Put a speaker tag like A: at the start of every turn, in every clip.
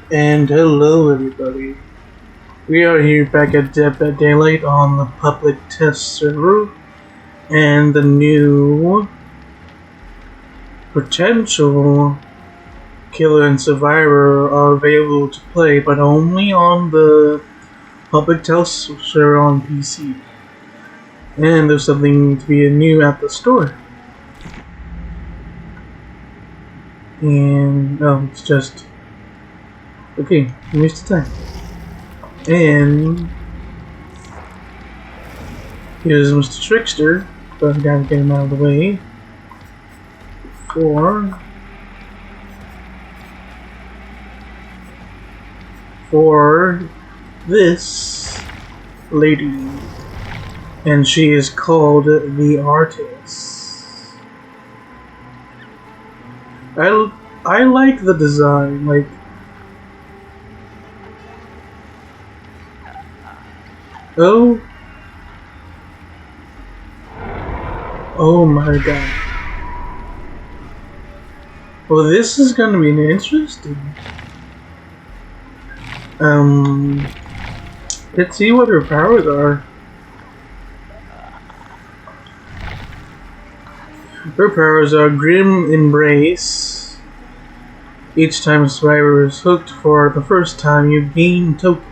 A: And hello everybody. We are here back at Dead Daylight on the public test server, and the new potential killer and survivor are available to play, but only on the public test server on PC. And there's something to be new at the store. And it's just okay, waste of time. And here's Mr. Trickster, but I gotta get him out of the way. For this lady, and she is called the Artist. I like the design, like. Oh my god. Well, this is gonna be interesting. Let's see what her powers are. Her powers are Grim Embrace. Each time a survivor is hooked for the first time, you gain token.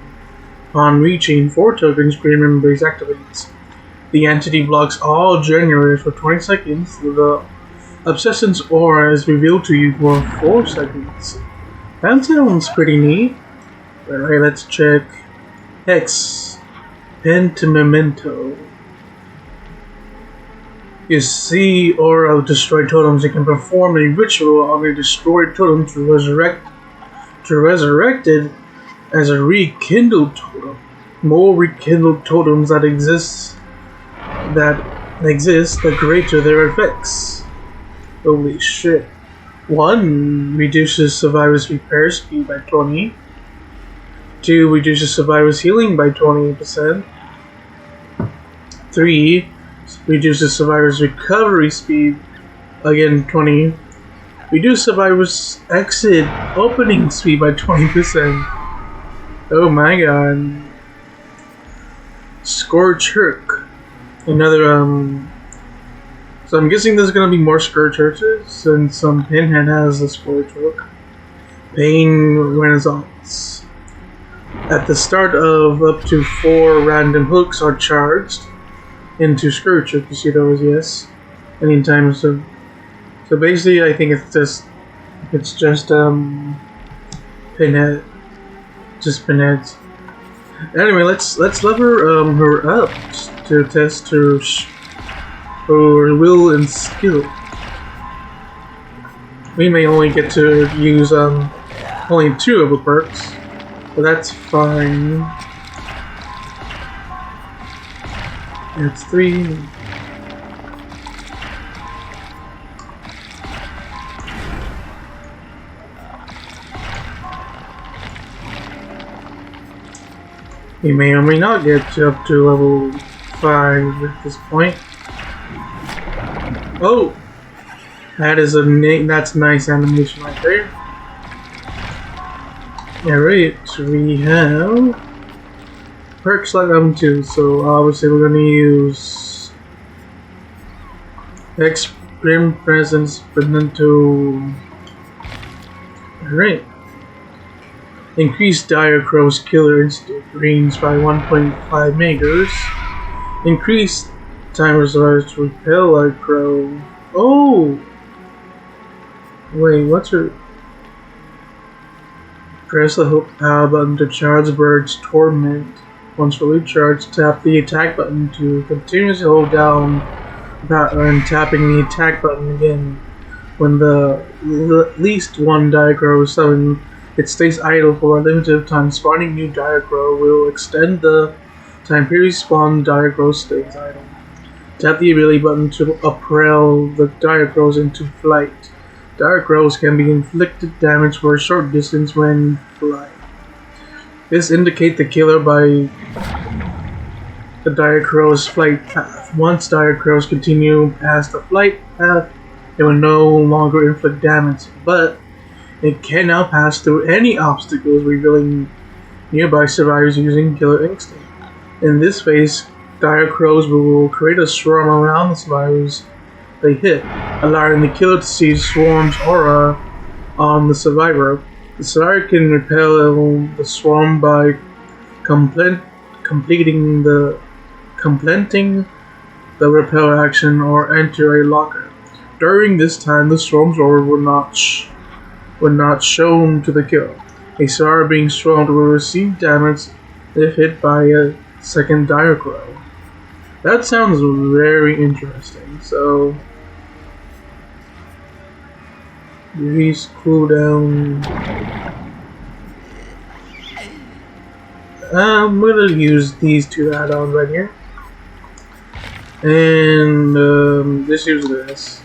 A: Upon reaching 4 tokens, Grim Embrace activates. The entity blocks all generators for 20 seconds. The Obsession's aura is revealed to you for 4 seconds. That sounds pretty neat. Alright, let's check. Hex. Pentimento. You see aura of destroyed totems. You can perform a ritual on a destroyed totem to resurrect it as a rekindled totem. More rekindled totems that exist, the greater their effects. Holy shit. 1 reduces survivor's repair speed by 20. 2 reduces survivor's healing by 20%. 3 reduces survivor's recovery speed, again 20. Reduce survivor's exit opening speed by 20%. Oh my god. Scourge Herc. Another, so I'm guessing there's gonna be more Scourge Hercs since Pinhead has the Scourge Hook. Pain Renaissance. At the start of up to 4 random hooks are charged into Scourge Herc. You see those, yes? Anytime, so basically I think it's just Pinhead. Just Pinheads. Anyway, let's level her up to test her will and skill. We may only get to use only 2 of the perks, but that's fine. It's 3. You may or may not get up to level 5 at this point. Oh! That is that's nice animation right there. Alright, we have perks like them too, so obviously we're gonna use Grim Presence, Benento. Alright. Increase Dire Crow's killer instant range by 1.5 meters. Increase timer survivors to repel Dire Crow. Oh! Wait, what's her? Press the hook power button to charge Bird's Torment. Once fully charged, tap the attack button to continuously hold down and tapping the attack button again. When the least one Dire Crow is summoned, it stays idle for a limited time. Spawning new Dire Crow will extend the time period spawn Dire Crow stays idle. Tap the ability button to propel the Dire Crows into flight. Dire Crows can be inflicted damage for a short distance when flying. This indicates the killer by the Dire Crow's flight path. Once Dire Crows continue past the flight path, they will no longer inflict damage, but It can now pass through any obstacles, revealing nearby survivors using killer instinct. In this phase, dire crows will create a swarm around the survivors they hit, allowing the killer to see swarm's aura on the survivor. The survivor can repel the swarm by completing the repel action or enter a locker. During this time, the swarm's aura were not shown to the killer. A survivor being swarmed will receive damage if hit by a second dire crow. That sounds very interesting. So, release cooldown. I'm gonna use these two add-ons right here, and just use this.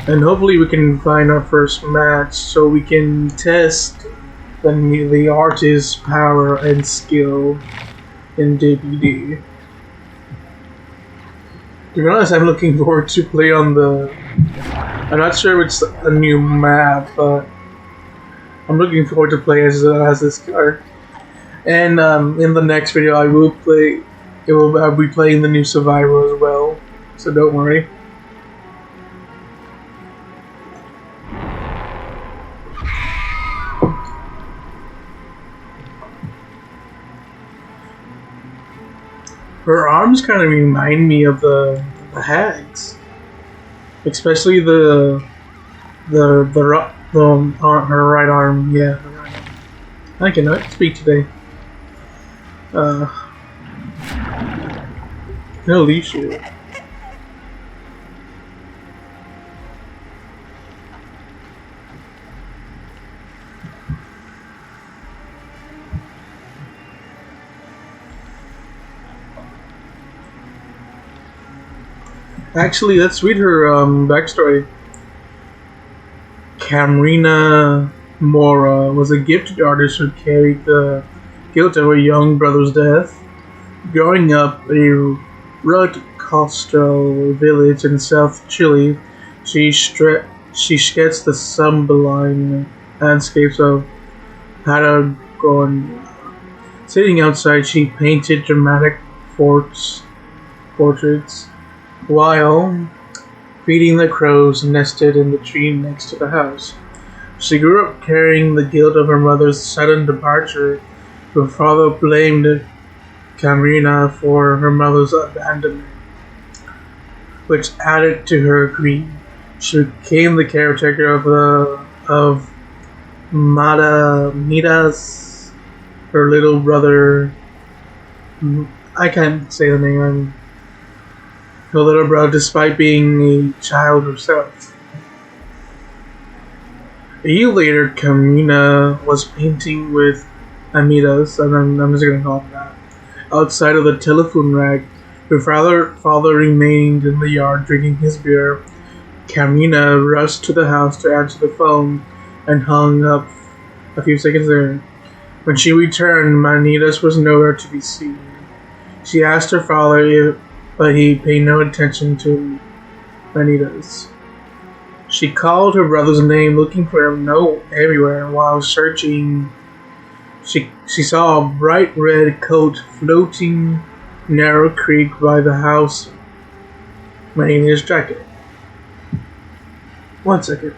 A: And hopefully we can find our first match so we can test the artist's power and skill in DBD. To be honest, I'm looking forward to play on the... I'm not sure if it's a new map, but I'm looking forward to play as this card. And in the next video I will play... I'll be playing the new Survivor as well, so don't worry. Her arms kind of remind me of the hags, especially her right arm. Yeah, her right arm. I cannot speak today. No leaf shield. Actually, let's read her backstory. Camarina Mora was a gifted artist who carried the guilt of her young brother's death. Growing up a rugged coastal village in South Chile, she sketched the sublime landscapes of Patagonia. Sitting outside, she painted dramatic portraits, while feeding the crows nested in the tree next to the house. She grew up carrying the guilt of her mother's sudden departure. Her father blamed Camarina for her mother's abandonment, which added to her grief. She became the caretaker of Midas, her little brother. I can't say the name. Her little brother, despite being a child herself. A year later, Camarina was painting with Amidas, and I'm just gonna call him that, outside of the telephone rack. Her father remained in the yard drinking his beer. Camarina rushed to the house to answer the phone and hung up a few seconds there. When she returned, Manitas was nowhere to be seen. She asked her father but he paid no attention to Manitas. She called her brother's name, looking for him everywhere. While searching, she saw a bright red coat floating narrow creek by the house. Manitas' jacket. 1 second.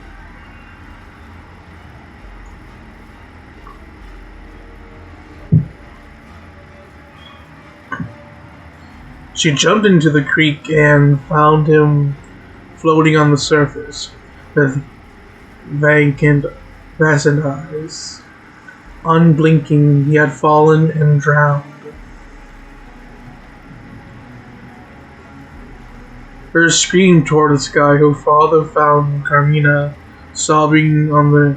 A: She jumped into the creek and found him floating on the surface with vacant eyes. Unblinking, he had fallen and drowned. Her scream toward the sky. Her father found Carmina sobbing on the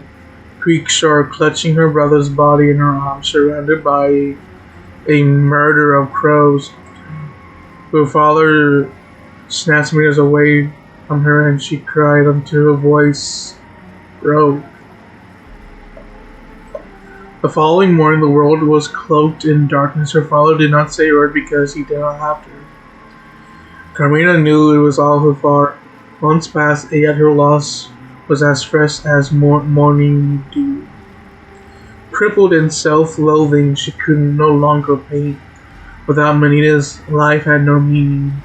A: creek shore, clutching her brother's body in her arms, surrounded by a murder of crows. Her father snatched meters away from her and she cried until her voice broke. The following morning, the world was cloaked in darkness. Her father did not say a word because he did not have to. Carmina knew it was all her fault. Months passed, yet her loss was as fresh as morning dew. Crippled in self-loathing, she could no longer paint. Without Manita's, life had no meaning.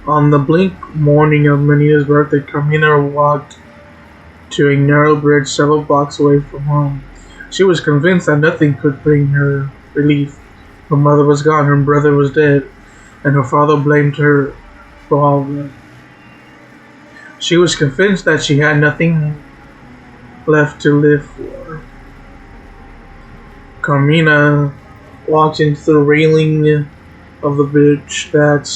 A: On the bleak morning of Manita's birthday, Carmina walked to a narrow bridge several blocks away from home. She was convinced that nothing could bring her relief. Her mother was gone, her brother was dead, and her father blamed her for all of it. She was convinced that she had nothing left to live for. Carmina walked into the railing of the bridge that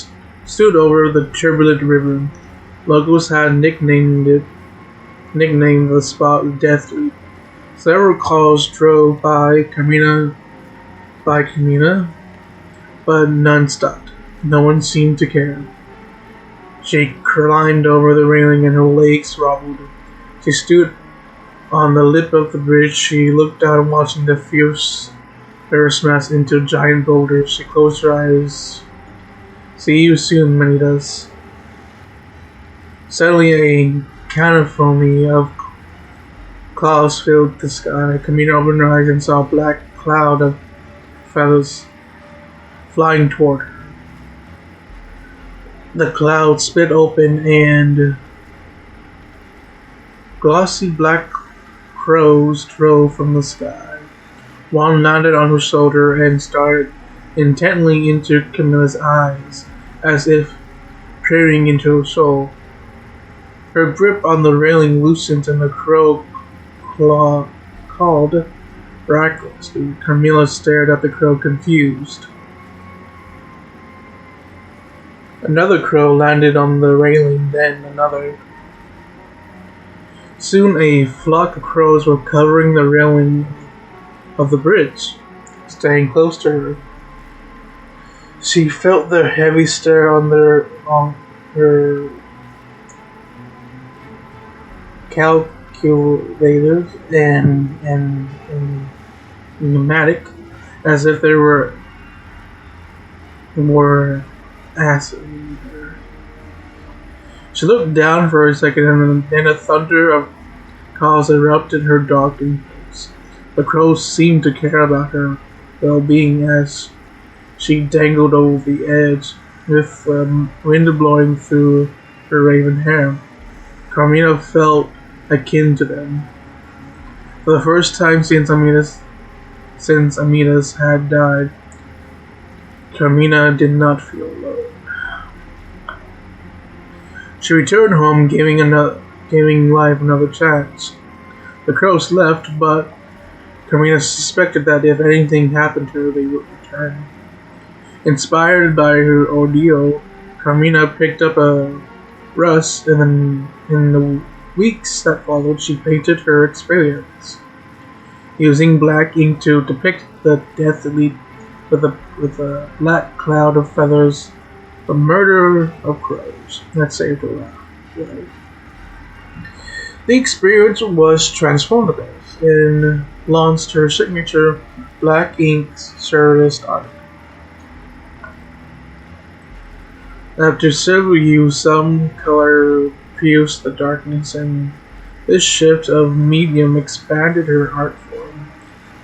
A: stood over the turbulent river. Locals had nicknamed the spot Death Leap. Several cars drove by Carmina, but none stopped. No one seemed to care. She climbed over the railing and her legs wobbled. She stood on the lip of the bridge. She looked down, watching the fierce air smash into giant boulders. She closed her eyes. See you soon, Manitas. Suddenly a cacophony of clouds filled the sky. Camino opened her eyes and saw a black cloud of feathers flying toward her. The cloud split open and glossy black crows drove from the sky. One landed on her shoulder and stared intently into Camilla's eyes, as if peering into her soul. Her grip on the railing loosened and the crow called recklessly. Camilla stared at the crow, confused. Another crow landed on the railing, then another. Soon a flock of crows were covering the railing of the bridge, staying close to her. She felt their heavy stare on her calculators and pneumatic, as if they were asking her. She looked down for a second, and then a thunder of calls erupted her darkened face. The crows seemed to care about her well-being as she dangled over the edge, with wind blowing through her raven hair. Carmina felt akin to them. For the first time since Amidas had died, Carmina did not feel alone. She returned home, giving life another chance. The crows left, but Carmina suspected that if anything happened to her, they would return. Inspired by her ordeal, Carmina picked up a brush, and in the weeks that followed, she painted her experience, using black ink to depict the death elite with a black cloud of feathers, the murder of crows that saved her life. The experience was transformative and launched her signature black ink surrealist art. After several use, some color pierced the darkness, and this shift of medium expanded her art form.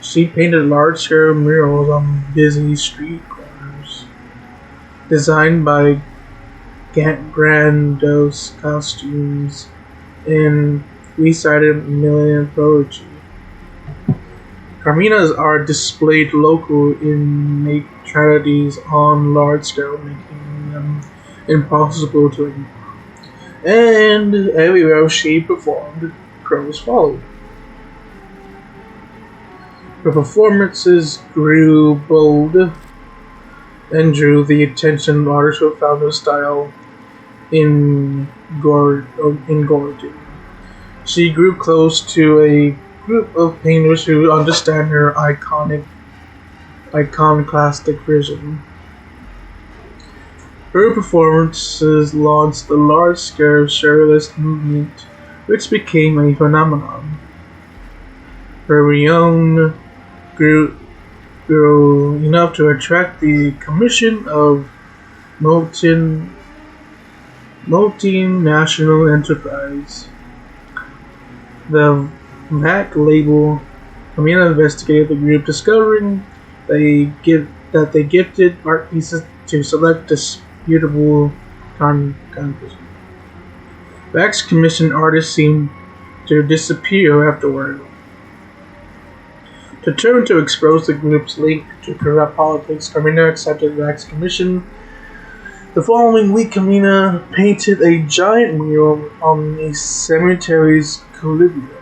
A: She painted large-scale murals on busy street corners, designed by grandiose costumes, and recited millennium poetry. Carmina's art displayed local innate tragedies on large scale, making them impossible to ignore. And everywhere she performed, crows followed. Her performances grew bold and drew the attention of artists who found her style engorging. She grew close to a group of painters who understand her iconoclastic vision. Her performances launched the large-scale surrealist movement, which became a phenomenon. Her renown grew enough to attract the commission of multinational enterprise. The MAC label. Amina investigated the group, discovering that they gifted art pieces to select disputable content. Mac's commissioned artists seemed to disappear afterward. Determined to expose the group's link to corrupt politics, Carmina accepted Mac's commission. The following week, Carmina painted a giant mural on a cemetery's Columbia,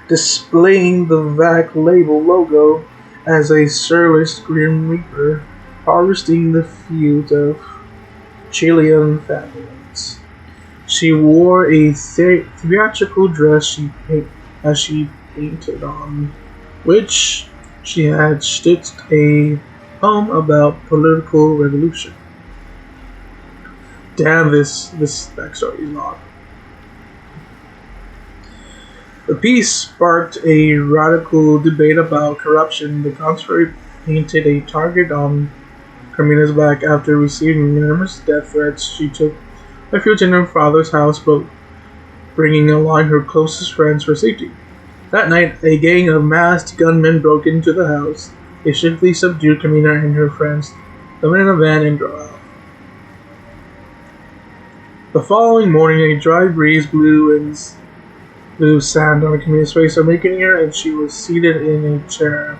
A: displaying the VAC label logo as a surly Grim Reaper harvesting the fields of Chilean families. She wore a theatrical dress as she painted on, which she had stitched a poem about political revolution. Damn, this backstory is long. The piece sparked a radical debate about corruption. The conspiracy painted a target on Carmina's back after receiving numerous death threats. She took refuge in her father's house, but bringing along her closest friends for safety. That night, a gang of masked gunmen broke into the house. They swiftly subdued Carmina and her friends, them in a van, and drove out. The following morning, a dry breeze blew sand on Carmina's face, awakening her, and she was seated in a chair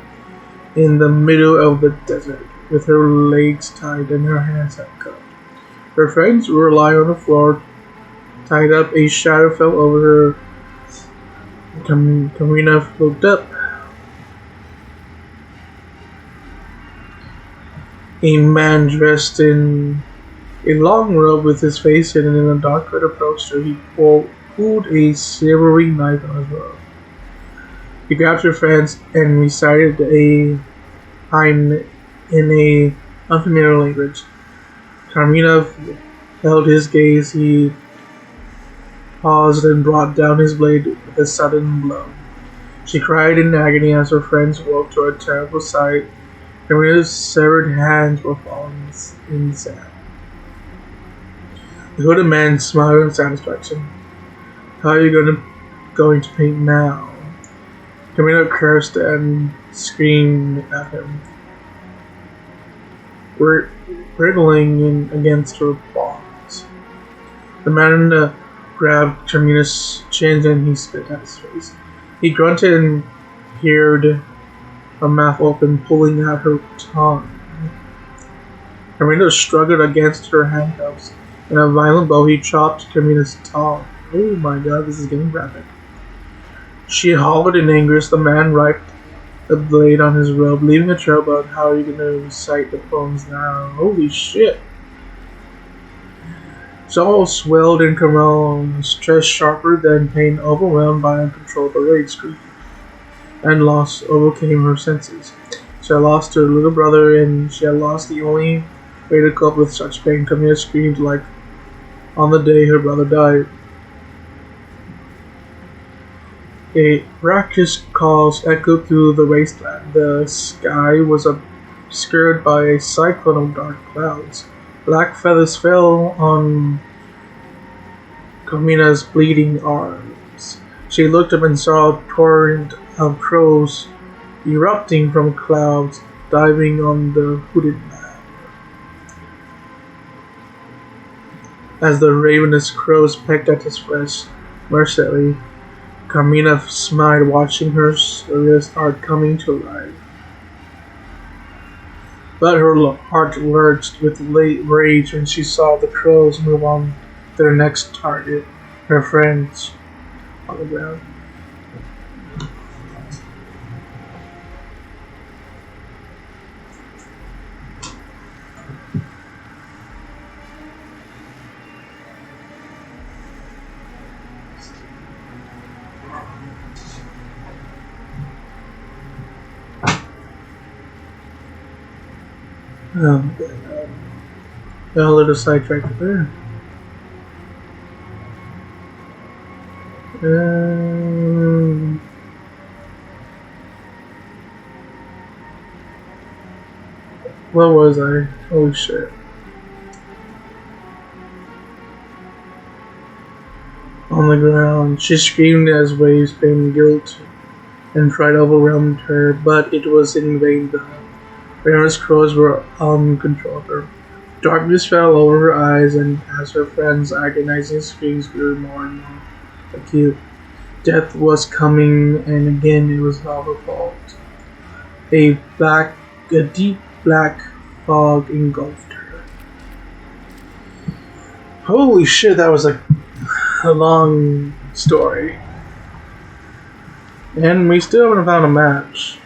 A: in the middle of the desert, with her legs tied and her hands uncuffed. Her friends were lying on the floor, tied up. A shadow fell over her. Carmina looked up. A man dressed in a long robe with his face hidden in a dark hood approached her. He pulled a silvery knife on his robe. He grabbed her friends and recited a hymn in a unfamiliar language. Carmina held his gaze. He paused and brought down his blade with a sudden blow. She cried in agony as her friends woke to a terrible sight. Carmina's severed hands were falling in sand. The hooded man smiled in satisfaction. How are you going to paint now? Carmina cursed and screamed at him, wriggling against her bonds. The man grabbed Carmina's chin and he spit at his face. He grunted and peered her mouth open, pulling out her tongue. Carmina struggled against her handcuffs. In a violent blow, he chopped Carmina's tongue. Oh my god, this is getting graphic. She hollered in anger as the man wiped the blade on his robe, leaving a trail about how are you going to recite the poems now. Holy shit. Saul swelled in Carmel's chest sharper than pain, overwhelmed by uncontrollable rage, screaming, and loss overcame her senses. She had lost her little brother, and she had lost the only way to cope with such pain. Camilla screamed like on the day her brother died. A raucous calls echoed through the wasteland. The sky was obscured by a cyclone of dark clouds. Black feathers fell on Carmina's bleeding arms. She looked up and saw a torrent of crows erupting from clouds, diving on the hooded man. As the ravenous crows pecked at his flesh mercilessly, Carmina smiled, watching her surrealist art coming to life. But her heart lurched with rage when she saw the crows move on to their next target, her friends on the ground. Got a little sidetracked there. Where was I? Holy shit. on the ground. She screamed as waves pain guilt and fright overwhelmed her, but it was in vain. The Raina's crows were uncontrolled her. Darkness fell over her eyes, and as her friend's agonizing screams grew more and more acute, death was coming, and again it was not her fault. A deep black fog engulfed her. Holy shit, that was a long story. And we still haven't found a match.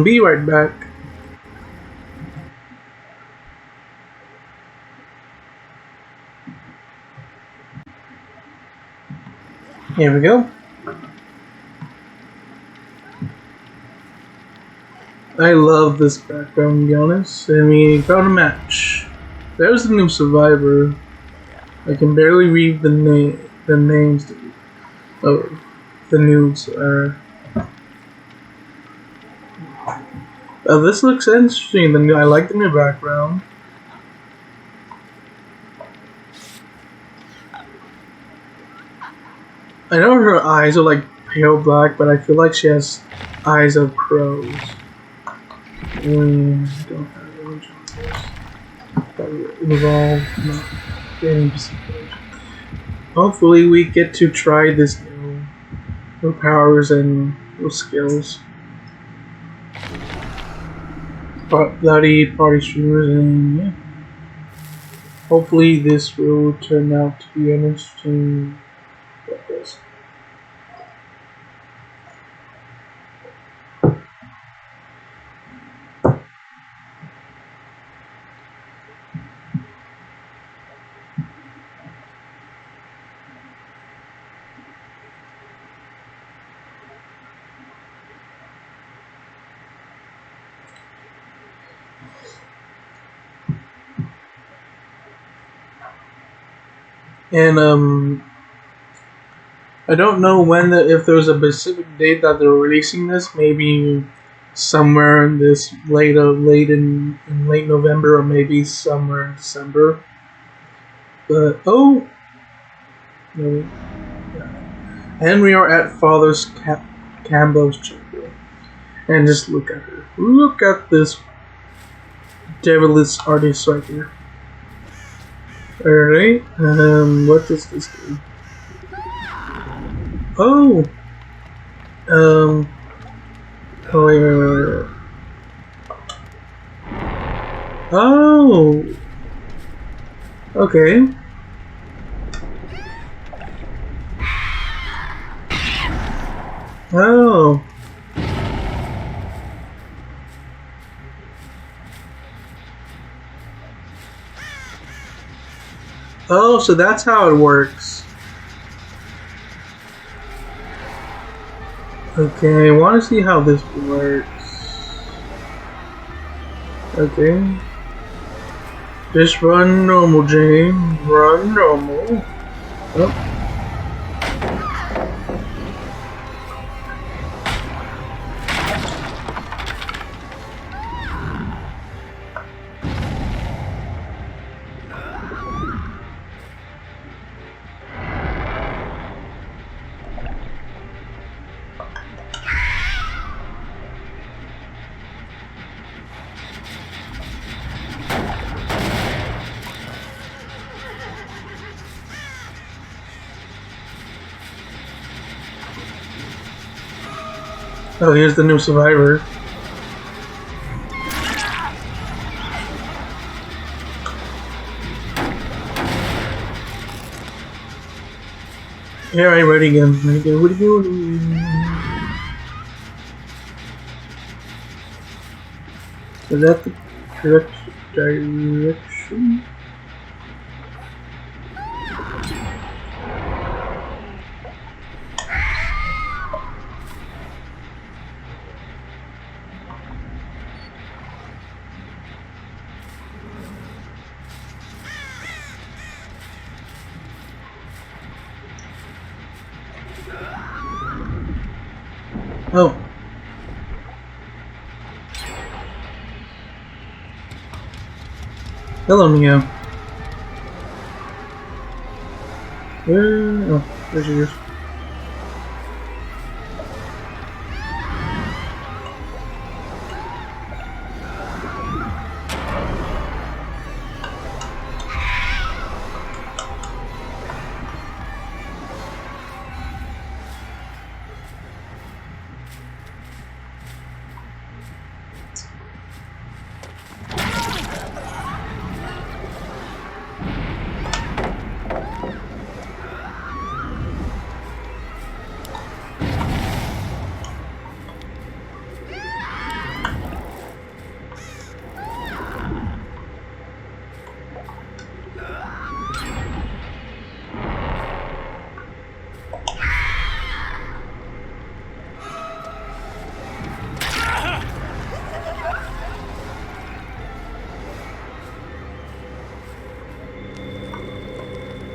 A: Be right back. Here we go. I love this background, to be honest. And we found a match. There's the new survivor. I can barely read the names of the news. This looks interesting. I like the new background. I know her eyes are like pale black, but I feel like she has eyes of crows. And I don't have image on this. That involved not getting specific. Hopefully we get to try this new powers and new skills. Bloody party streamers, and yeah. Hopefully this will turn out to be interesting. And I don't know if there's a specific date that they're releasing this. Maybe somewhere in this late in late November, or maybe somewhere in December. But no, yeah. And we are at Father's Campbell's chapel, and just look at her. Look at this devilish artist right here. Alright, what does this do? Oh! Oh, wait. Oh! Okay. Oh! Oh, so that's how it works. Okay, I want to see how this works. Okay. Just run normal, Jane. Run normal. Oh. Oh, here's the new survivor. Yeah, right, ready again. What are you doing? Is that the correct direction? Oh. Hello, Mio. Where? Oh, there she is.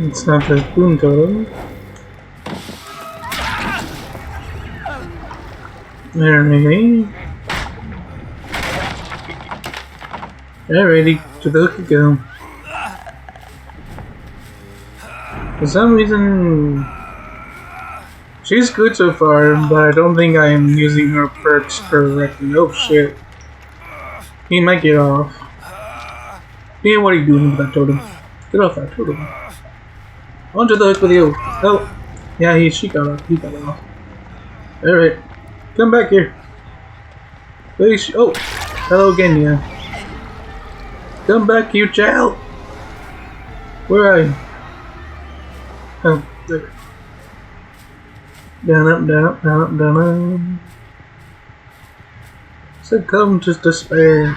A: It's not the spoon totem. Alrighty. Alrighty, to the hook you go. For some reason, she's good so far, but I don't think I am using her perks correctly. Oh shit. He might get off. Yeah, what are you doing with that totem? Get off that totem. Onto the hook with you. Oh, yeah, she got off. He got off. Alright. Come back here. Please. Oh, hello again, yeah. Come back, you child. Where are you? Oh, there. Down, up, down, up, down, up, down, up. Succumb to despair.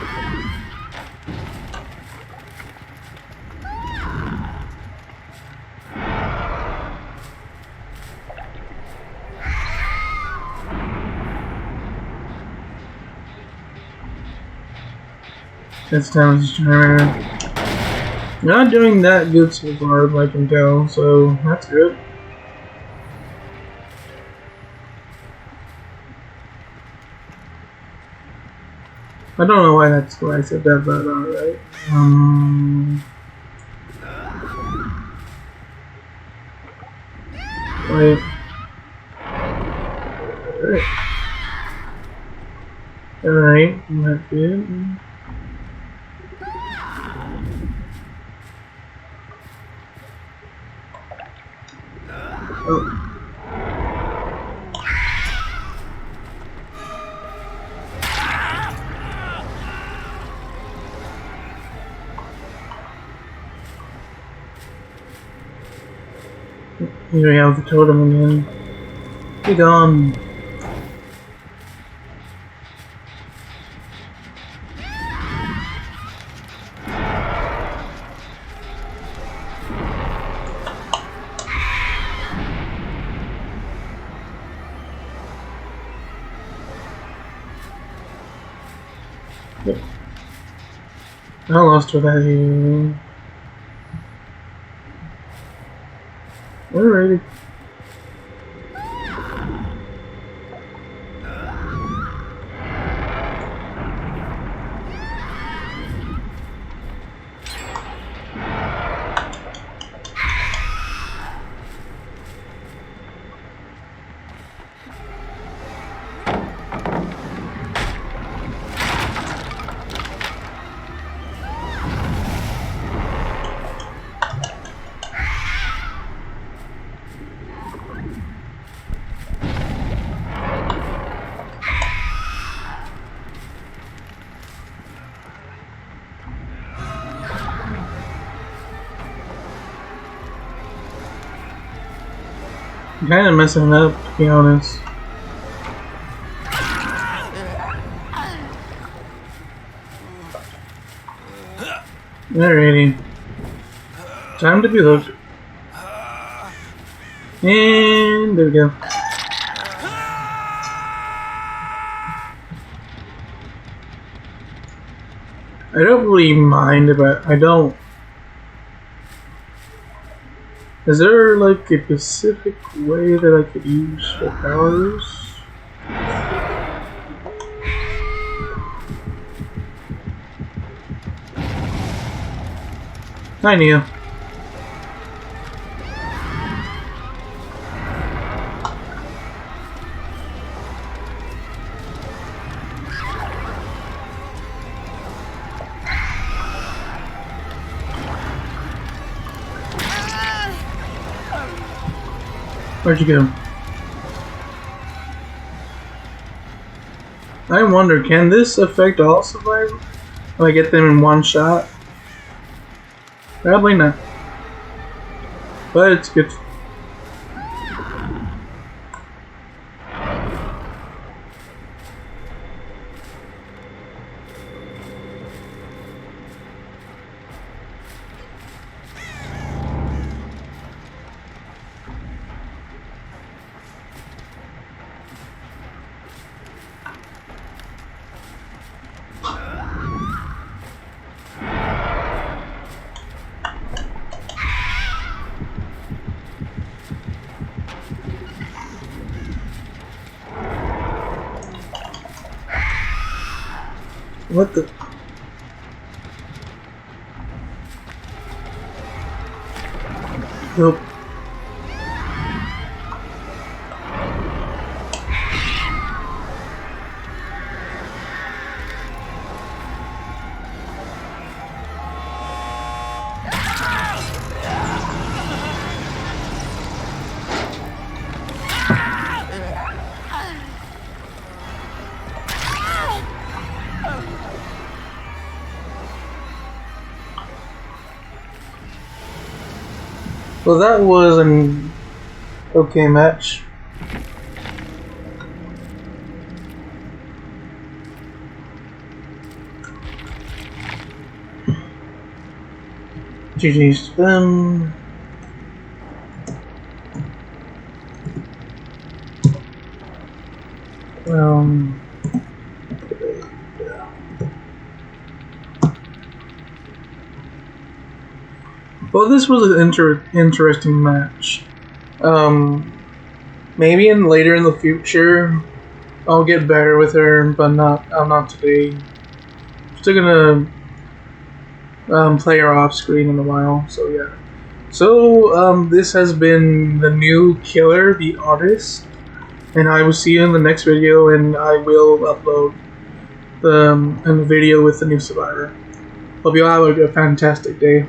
A: That's down as not doing that good so far, if I can tell, so that's good. I don't know why that's why I said that, but alright. Wait. Alright, that's good. Oh. Here we have the totem again. Be gone. Yep. I lost without you. Alrighty. I'm kind of messing up, to be honest. Alrighty. Time to be hooked. And there we go. I don't really mind about. I don't. Is there like a specific way that I could use the powers? I knew. Where'd you go? I wonder, can this affect all survivors? If I get them in one shot? Probably not. But it's good. What the? Nope. Well, that was an okay match. GG's to them. Well, this was an interesting match. Maybe later in the future, I'll get better with her, but not today. Still gonna play her off screen in a while. So yeah. So this has been the new killer, the artist, and I will see you in the next video, and I will upload a video with the new survivor. Hope you all have a fantastic day.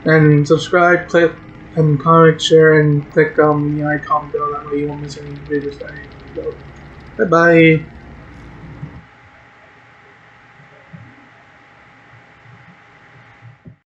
A: And subscribe, click, and comment, share, and click on the icon below. That way you won't miss any videos that I upload. Bye bye.